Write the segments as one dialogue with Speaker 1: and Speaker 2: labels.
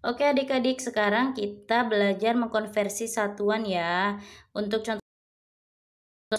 Speaker 1: Oke adik-adik, sekarang kita belajar mengkonversi satuan ya. Untuk contoh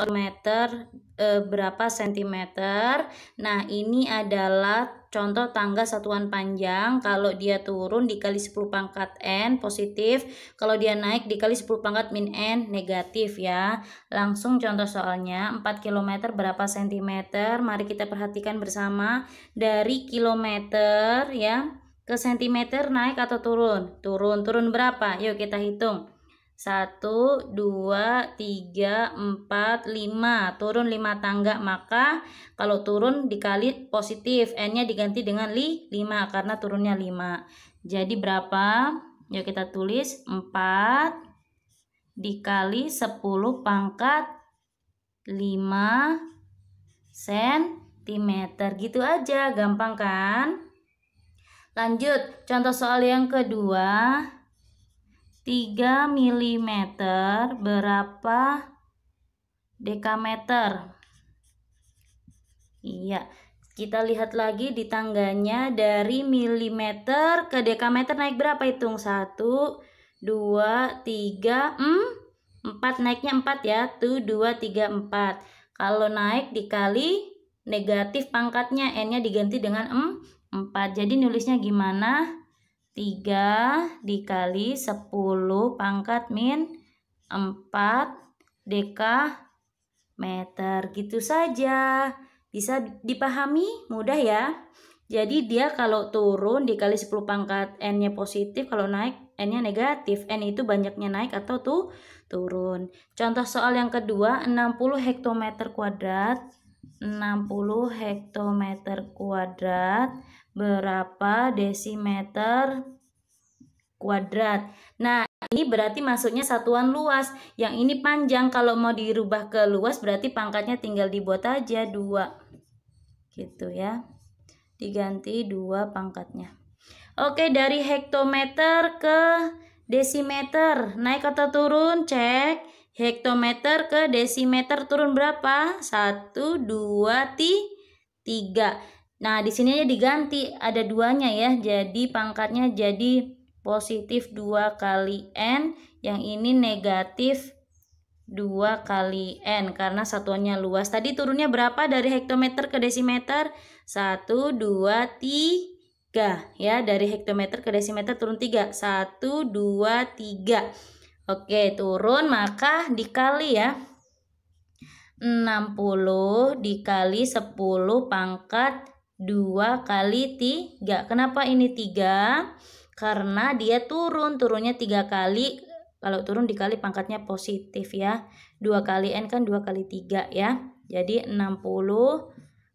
Speaker 1: meter berapa sentimeter. Nah, ini adalah contoh tangga satuan panjang. Kalau dia turun dikali 10 pangkat N positif, kalau dia naik dikali 10 pangkat min N negatif ya. Langsung contoh soalnya, 4 km berapa sentimeter? Mari kita perhatikan bersama. Dari kilometer ya ke sentimeter naik atau turun? Turun berapa? Yuk kita hitung. 1, 2, 3, 4, 5. Turun 5 tangga. Maka kalau turun dikali positif, N-nya diganti dengan 5 karena turunnya 5. Jadi berapa? Yuk kita tulis 4 dikali 10 pangkat 5 cm. Gitu aja, gampang kan? Lanjut, contoh soal yang kedua. 3 mm berapa dekameter? Iya, kita lihat lagi di tangganya. Dari milimeter ke dekameter naik berapa? Hitung 1, 2, 3, 4. Naiknya 4 ya. Tuh 2, 3, 4. Kalau naik dikali negatif pangkatnya, N-nya diganti dengan 4. Jadi nulisnya gimana? 3 dikali 10 pangkat min 4 dekameter. Gitu saja. Bisa dipahami? Mudah ya. Jadi dia kalau turun dikali 10 pangkat N-nya positif, kalau naik N-nya negatif. N itu banyaknya naik atau turun. Contoh soal yang kedua, 60 hektometer kuadrat. 60 hektometer kuadrat berapa desimeter kuadrat? Nah, ini berarti masuknya satuan luas. Yang ini panjang, kalau mau dirubah ke luas berarti pangkatnya tinggal dibuat aja 2. Gitu ya. Diganti 2 pangkatnya. Oke, dari hektometer ke desimeter, naik atau turun? Cek. Hektometer ke desimeter turun berapa? 1, 2, 3. Nah, di sini aja diganti, ada 2-nya ya. Jadi pangkatnya jadi positif 2 kali N, yang ini negatif 2 kali N karena satuannya luas. Tadi turunnya berapa dari hektometer ke desimeter? 1, 2, 3 ya. Dari hektometer ke desimeter turun 3. 1, 2, 3. Oke, turun maka dikali ya. 60 dikali 10 pangkat 2 kali 3. Kenapa ini 3? Karena dia turunnya 3 kali. Kalau turun dikali pangkatnya positif ya. 2 kali N kan 2 kali 3 ya. Jadi 60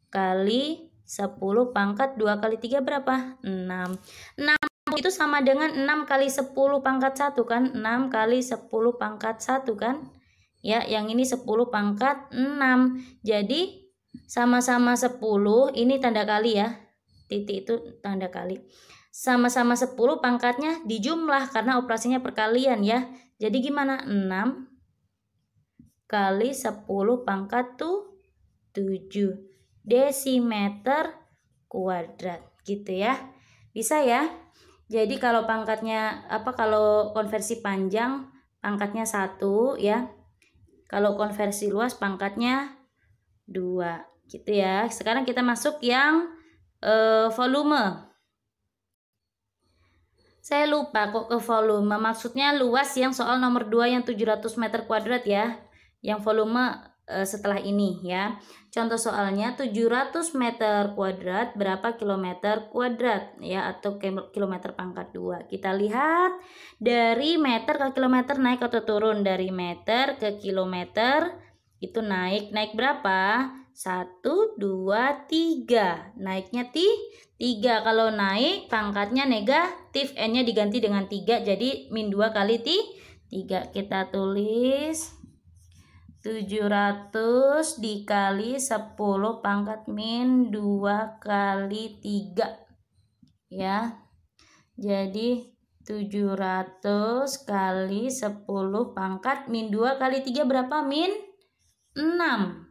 Speaker 1: kali 10 pangkat 2 kali 3 berapa? 6. 6 itu sama dengan 6 kali 10 pangkat 1 kan? 6 kali 10 pangkat 1 kan? Ya, yang ini 10 pangkat 6. Jadi sama-sama 10, ini tanda kali ya. Titik itu tanda kali. Sama-sama 10 pangkatnya dijumlah karena operasinya perkalian ya. Jadi gimana? 6 kali 10 pangkat 7 desimeter kuadrat gitu ya. Bisa ya. Jadi kalau pangkatnya kalau konversi panjang pangkatnya 1 ya. Kalau konversi luas pangkatnya 2 gitu ya. Sekarang kita masuk yang volume. Saya lupa kok ke volume. Maksudnya luas yang soal nomor 2 yang 700 meter kuadrat ya. Yang volume setelah ini ya. Contoh soalnya 700 meter kuadrat berapa kilometer kuadrat ya, atau kilometer pangkat 2. Kita lihat dari meter ke kilometer naik atau turun. Dari meter ke kilometer itu naik berapa? 1, 2, 3. Naiknya 3. Kalau naik pangkatnya negatif, N-nya diganti dengan 3, jadi min 2 kali 3. Kita tulis 700 dikali 10 pangkat min 2 kali 3 ya. Jadi 700 kali 10 pangkat min 2 kali 3 berapa? Min 6.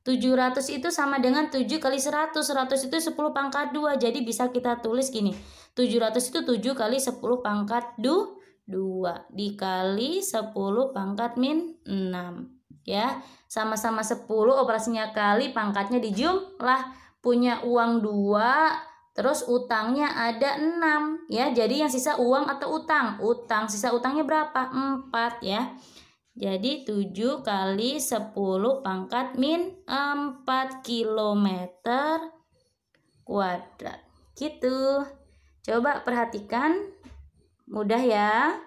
Speaker 1: 700 itu sama dengan 7 kali 100. 100 itu 10 pangkat 2. Jadi bisa kita tulis gini. 700 itu 7 kali 10 pangkat 2 dikali 10 pangkat min 6 ya. Sama-sama 10, operasinya kali, pangkatnya dijumlah. Punya uang 2, terus utangnya ada 6 ya. Jadi yang sisa uang atau utang? Utang. Sisa utangnya berapa? 4 ya. Jadi 7 kali 10 pangkat min 4 kilometer kuadrat. Gitu. Coba perhatikan. Mudah ya.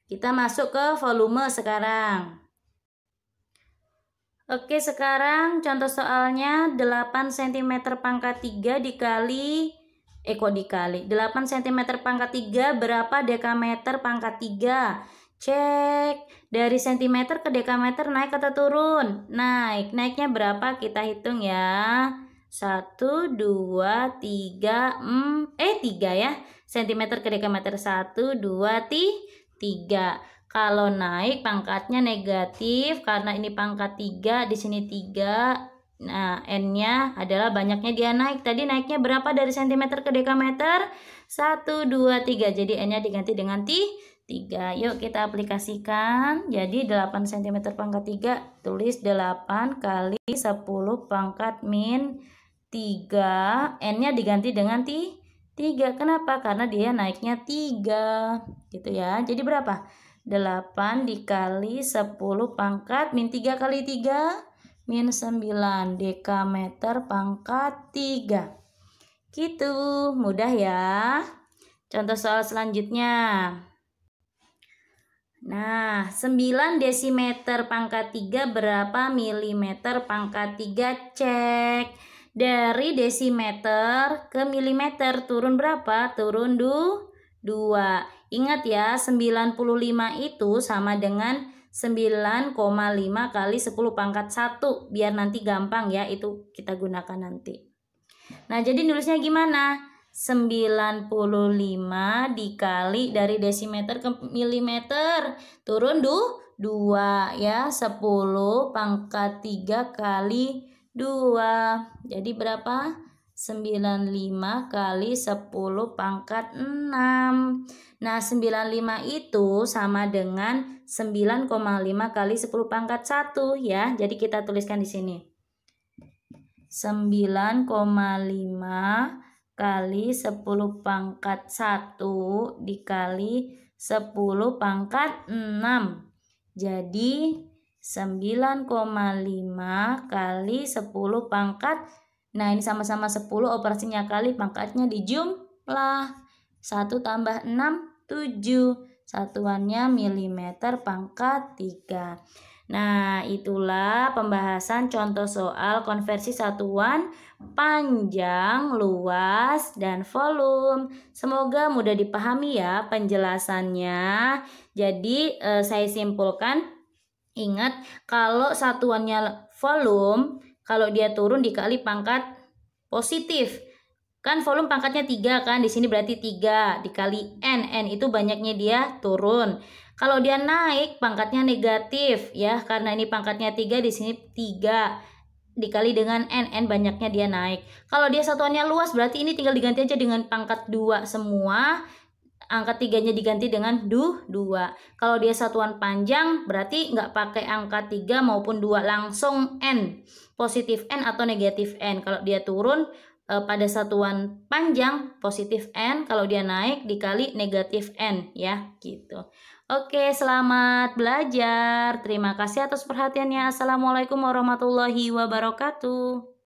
Speaker 1: Kita masuk ke volume sekarang. Oke, sekarang contoh soalnya 8 cm pangkat 3 dikali 8 cm pangkat 3 berapa dekameter pangkat 3? Cek. Dari cm ke dekameter naik atau turun? Naik. Naiknya berapa? Kita hitung ya. 1, 2, 3, 3 ya. Cm ke dekameter 1, 2, 3. Kalau naik pangkatnya negatif karena ini pangkat 3, di sini 3. Nah, N-nya adalah banyaknya dia naik. Tadi naiknya berapa dari cm ke dekameter? 1, 2, 3. Jadi N-nya diganti dengan 3. Yuk kita aplikasikan. Jadi 8 cm pangkat 3 tulis 8 kali 10 pangkat min 3. N-nya diganti dengan 3. Kenapa? Karena dia naiknya 3. Gitu ya. Jadi berapa? 8 dikali 10 pangkat min 3 kali 3 min 9 dekameter pangkat 3. Gitu. Mudah ya. Contoh soal selanjutnya. Nah, 9 desimeter pangkat 3 berapa milimeter pangkat 3? Cek. Dari desimeter ke milimeter turun berapa? Turun 2. Ingat ya, 95 itu sama dengan 9,5 kali 10 pangkat 1. Biar nanti gampang ya, itu kita gunakan nanti. Nah, jadi nulisnya gimana? 95 dikali dari desimeter ke milimeter. Turun 2 ya. 10 pangkat 3 kali 2. Jadi berapa? 95 kali 10 pangkat 6. Nah, 95 itu sama dengan 9,5 kali 10 pangkat 1 ya. Jadi kita tuliskan di sini. 9,5 kali 10 pangkat 1 dikali 10 pangkat 6. Jadi 9,5 kali 10 pangkat. Nah, ini sama-sama 10, operasinya kali, pangkatnya dijumlah. 1 tambah 6, 7. Satuannya milimeter pangkat 3. Nah, itulah pembahasan contoh soal konversi satuan panjang, luas, dan volume. Semoga mudah dipahami ya penjelasannya. Jadi, saya simpulkan, ingat kalau satuannya volume, kalau dia turun dikali pangkat positif. Kan volume pangkatnya 3 kan, di sini berarti 3 dikali N. N itu banyaknya dia turun. Kalau dia naik pangkatnya negatif ya, karena ini pangkatnya 3, di sini 3 dikali dengan N. N banyaknya dia naik. Kalau dia satuannya luas berarti ini tinggal diganti aja dengan pangkat 2 semua. Angka 3-nya diganti dengan 2. Kalau dia satuan panjang berarti nggak pakai angka 3 maupun 2, langsung N. Positif N atau negatif N. Kalau dia turun pada satuan panjang positif N, kalau dia naik dikali negatif N ya, gitu. Oke, selamat belajar. Terima kasih atas perhatiannya. Assalamualaikum warahmatullahi wabarakatuh.